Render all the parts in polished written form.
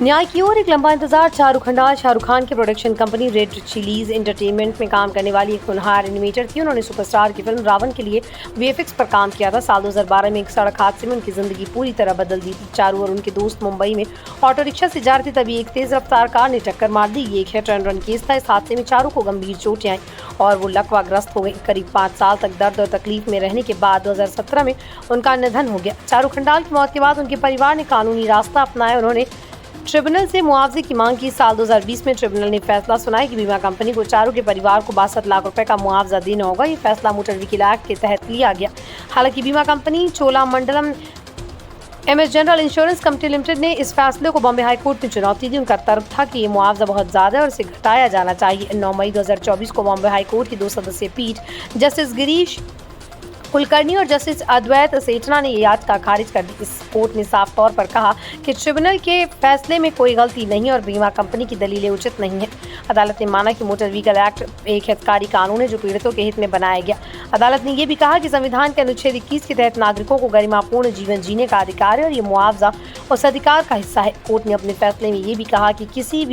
न्याय की ओर एक लंबा इंतजार। शाहरुख खान की production company red chillies entertainment में काम करने वाली एक होनहार एनिमेटर थी। उन्होंने सुपरस्टार की फिल्म रावण के लिए वीएफएक्स पर काम किया था। साल 2012 में एक सड़क हादसे में उनकी जिंदगी पूरी तरह बदल दी थी। चारू और उनके दोस्त मुंबई में ऑटो रिक्शा से जा रहे थे, तभी एक तेज रफ्तार कार ने टक्कर मार दी। ये एक हिट एंड रन केस था। इस हादसे में चारू को गंभीर चोटें आई और वो लकवाग्रस्त हो गई। करीब 5 साल तक दर्द और तकलीफ में रहने के बाद 2017 में उनका निधन हो गया। चारू खंडाल की मौत के बाद उनके परिवार ने कानूनी रास्ता अपनाया। उन्होंने ट्रिब्यूनल से मुआवजे की मांग की। साल 2020 में ट्रिब्यूनल ने फैसला सुनाया कि बीमा कंपनी को चारू के परिवार को 62 लाख रुपए का मुआवजा देना होगा। ये फैसला मोटर व्हीकल एक्ट के तहत लिया गया। हालांकि बीमा company Cholamandalam MS general insurance company limited ने इस फैसले को बॉम्बे हाई कोर्ट में चुनौती दी। उनका तर्क था कि ये मुआवजा बहुत ज्यादा है और इसे घटाया जाना चाहिए। 9 मई 2024 को बॉम्बे हाई कोर्ट की 2 सदस्यीय पीठ जस्टिस गिरीश कुलकर्णी और जस्टिस अद्वैत सेठना ने ये याचिका खारिज कर दी। इस कोर्ट ने साफ तौर पर कहा कि ट्रिब्यूनल के फैसले में कोई गलती नहीं है और बीमा कंपनी की दलीलें उचित नहीं है। अदालत ने माना कि मोटर व्हीकल एक्ट एक हितकारी कानून है जो पीड़ितों के हित में बनाया गया। अदालत ने यह भी कहा कि संविधान के अनुच्छेद 21 के तहत नागरिकों को गरिमापूर्ण जीवन जीने का अधिकार है और ये मुआवजा उस अधिकार का हिस्सा है। कोर्ट ने अपने फैसले में ये भी कहा कि किसी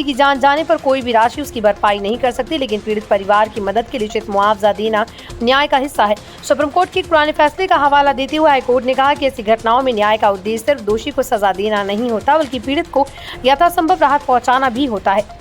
की जान जाने पर कोई भी राशि उसकी भरपाई नहीं कर सकती, लेकिन पीड़ित परिवार की मदद के लिए उचित मुआवजा देना न्याय का हिस्सा है। सुप्रीम कोर्ट के एक पुराने फैसले का हवाला देते हुए हाईकोर्ट ने कहा कि ऐसी घटनाओं में न्याय का उद्देश्य सिर्फ दोषी को सजा देना नहीं होता, बल्कि पीड़ित को यथासंभव राहत पहुंचाना भी होता है।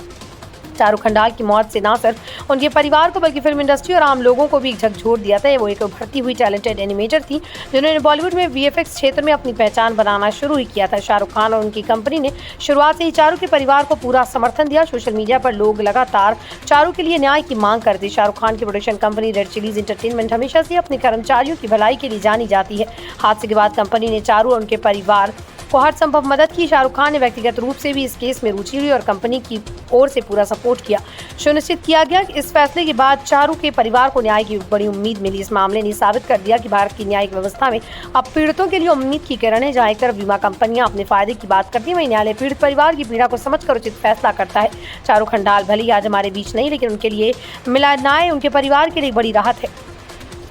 चारू खंडाल की मौत से न सिर्फ उनके परिवार को बल्कि फिल्म इंडस्ट्री और आम लोगों को भी झकझोर दिया था। वो एक उभरती हुई टैलेंटेड एनिमेटर थी जिन्होंने बॉलीवुड में वीएफएक्स क्षेत्र में अपनी पहचान बनाना शुरू ही किया था। शाहरुख खान और उनकी कंपनी ने शुरुआत से ही चारू के परिवार को पूरा समर्थन दिया। सोशल मीडिया पर लोग लगातार चारू के लिए न्याय की मांग करते। शाहरुख खान की production company red chillies entertainment हमेशा से अपने कर्मचारियों की भलाई के लिए जानी जाती है। हादसे के बाद कंपनी ने चारू और उनके परिवार को हर संभव मदद की। शाहरुख खान ने व्यक्तिगत रूप से भी इस केस में रुचि हुई और कंपनी की ओर से पूरा सपोर्ट किया। सुनिश्चित किया गया कि इस फैसले के बाद चारू के परिवार को न्याय की बड़ी उम्मीद मिली। इस मामले ने साबित कर दिया कि भारत की न्यायिक व्यवस्था में अब पीड़ितों के लिए उम्मीद की किरण है। जहाँ एक तरफ बीमा कंपनियां अपने फायदे की बात करती है, वहीं न्यायालय पीड़ित परिवार की पीड़ा को समझकर उचित फैसला करता है। चारू खंडाल भले ही आज हमारे बीच नहीं, लेकिन उनके लिए मिला न्याय उनके परिवार के लिए बड़ी राहत है।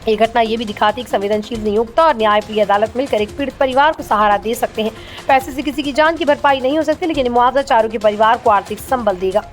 ये घटना ये भी दिखाती है कि संवेदनशील नियोक्ता और न्यायप्रिय अदालत मिलकर एक पीड़ित परिवार को सहारा दे सकते हैं। पैसे से किसी की जान की भरपाई नहीं हो सकती, लेकिन मुआवजा चारू के परिवार को आर्थिक संबल देगा।